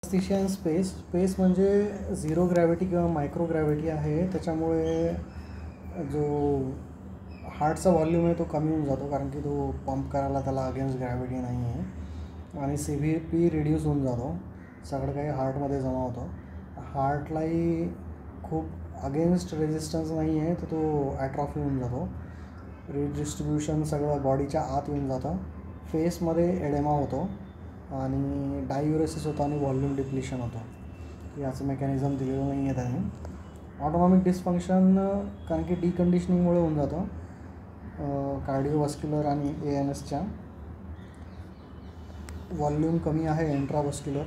Anaesthesia space म्हणजे zero gravity किंवा micro gravity आहे. त्याच्यामुळे जो हार्टचा व्हॉल्यूम आहे तो कमी होऊन जातो, कारण की तो पंप करायला त्याला अगेन्स्ट ग्रॅव्हिटी नाही आहे. आणि CVP रिड्यूस होऊन जातो, सगळं काही हार्टमध्ये जमा होतं. हार्टलाही खूप अगेन्स्ट रेजिस्टन्स नाही आहे, तर तो ॲट्रॉफी होऊन जातो. रिडिस्ट्रीब्युशन सगळं बॉडीच्या आत येऊन जातं. फेसमध्ये एडेमा होतो आणि डायुरेसिस होतं आणि व्हॉल्यूम डिप्लिशन होतं. याचं मेकॅनिझम दिलेलं नाही आहे त्याने. ऑटोनॉमिक डिस्फंक्शन कारण की डिकंडिशनिंगमुळे होऊन जातं कार्डिओव्हास्क्युलर आणि ANSच्या. व्हॉल्यूम कमी आहे इंट्राव्हास्क्युलर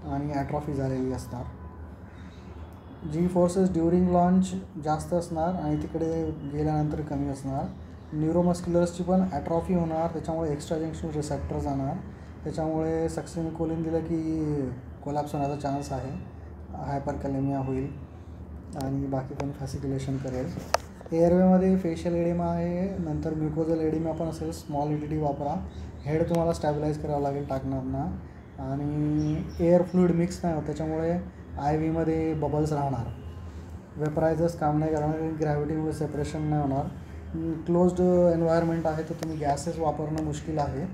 आणि ॲट्रॉफी झालेली असणार. जी फोर्सेस ड्युरिंग लॉन्च जास्त असणार आणि तिकडे गेल्यानंतर कमी असणार. न्यूरोमस्क्युलर्सची पण ॲट्रॉफी होणार, त्याच्यामुळे एक्स्ट्रा जंक्शन रिसेप्टर जाणार. त्याच्यामुळे सक्सिनिकोलिन दिलं की कोलॅप्स होण्याचा चान्स आहे, हायपरकॅलेमिया होईल आणि बाकी पण फॅसिक्युलेशन करेल. एअरवेमध्ये फेशियल एडिमा आहे, नंतर म्युकोजल एडिमा पण असेल. स्मॉल एडिटी वापरा. हेड तुम्हाला स्टॅबिलाईज करावं लागेल टाकणारना. आणि एअर फ्लुइड मिक्स नाही होत, त्याच्यामुळे IV मध्ये बबल्स राहणार. वेपरायझर्स काम नाही करणार, ग्रॅव्हिटीमुळे सेपरेशन नाही होणार. क्लोज्ड एन्व्हायरमेंट आहे, तर तुम्ही गॅसेस वापरणं मुश्किल आहे.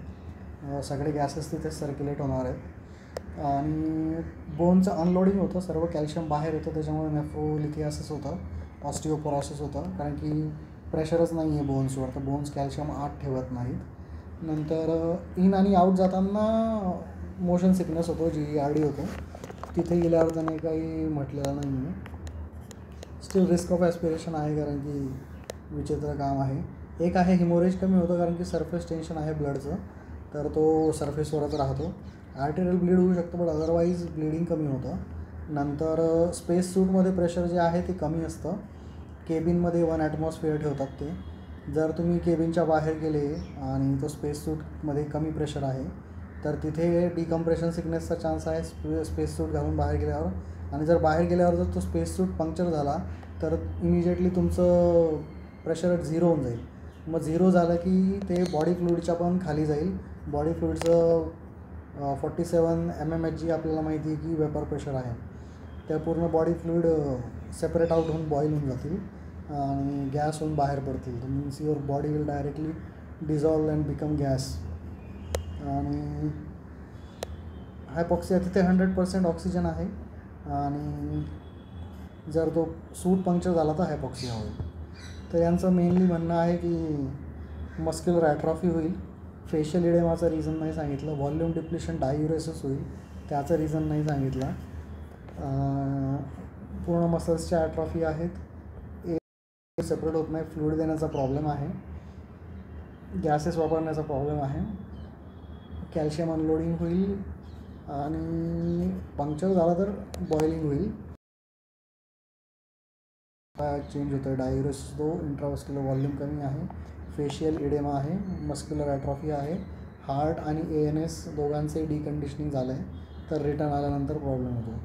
सगळे गॅसेस तिथे सर्क्युलेट होणार आहेत. आणि बोनचं अनलोडिंग होतं, सर्व कॅल्शियम बाहेर येतं, त्याच्यामुळे नेफ्रोलिथियासिस होतं, ऑस्टिओपोरोसिस होतं, कारण की प्रेशरच नाही आहे बोन्सवर, तर बोन्स कॅल्शियम आत ठेवत नाहीत. नंतर इन आणि आऊट जाताना मोशन सिकनेस होतो, GERD होतो. तिथे गेल्यावर त्याने काही म्हटलेलं नाही आहे. स्टील रिस्क ऑफ ॲस्पिरेशन आहे, कारण की विचित्र काम आहे. एक आहे हिमोरेज कमी होतं, कारण की सरफेस टेन्शन आहे ब्लडचं, तर तो सरफेसवरच राहतो. आर्टेरियल ब्लीड होऊ शकतं, बट अदरवाईज ब्लिडिंग कमी होतं. नंतर स्पेस सूटमध्ये प्रेशर जे आहे ते कमी असतं. केबिनमध्ये 1 ॲटमॉस्फिअर ठेवतात ते. जर तुम्ही केबिनच्या बाहेर गेले आणि तो स्पेस सूटमध्ये कमी प्रेशर आहे, तर तिथे डिकम्प्रेशन सिकनेसचा चान्स आहे स्पेस सूट घालून बाहेर गेल्यावर. आणि जर बाहेर गेल्यावर जर तो स्पेस सूट पंक्चर झाला, तर इमिजिएटली तुमचं प्रेशर 0 होऊन जाईल. मग 0 झालं की ते बॉडी फ्लुइडच्या पण खाली जाईल. बॉडी फ्लुइडचं 47 mmHg आपल्याला माहिती आहे की वेपर प्रेशर आहे. त्या पूर्ण बॉडी फ्लुइड सेपरेट आउट होऊन बॉईल होऊन जातील आणि गॅस होऊन बाहेर पडतील. तर means your body will directly dissolve and become gas. आणि हायपॉक्सिया तिथे 100% ऑक्सिजन आहे, आणि जर तो सूट पंक्चर झाला तर हायपॉक्सिया होईल. तर यांचं मेनली म्हणणं आहे की मस्क्युलर ॲट्रॉफी होईल. फेशियल इडेमाचं रिझन नाही सांगितलं. व्हॉल्यूम डिप्लिशन डायुरेसिस होईल, त्याचं रिझन नाही सांगितलं. पूर्ण मसल्सच्या ॲट्रॉफी आहेत. सेपरेट होत नाही. फ्लुइड देण्याचा प्रॉब्लेम आहे. गॅसेस वापरण्याचा प्रॉब्लेम आहे. कॅल्शियम अनलोडिंग होईल आणि पंक्चर झाला तर बॉइलिंग होईल. चेंज होतं. डायुरेसिस 2, इंट्राव्हास्क्युलर व्हॉल्यूम कमी आहे, फेशियल इडेमा आहे, मस्क्युलर ॲट्रॉफी आहे. हार्ट आणि ANS दोघांचे डिकंडिशनिंग झालं आहे, तर रिटर्न आल्यानंतर प्रॉब्लेम होतो.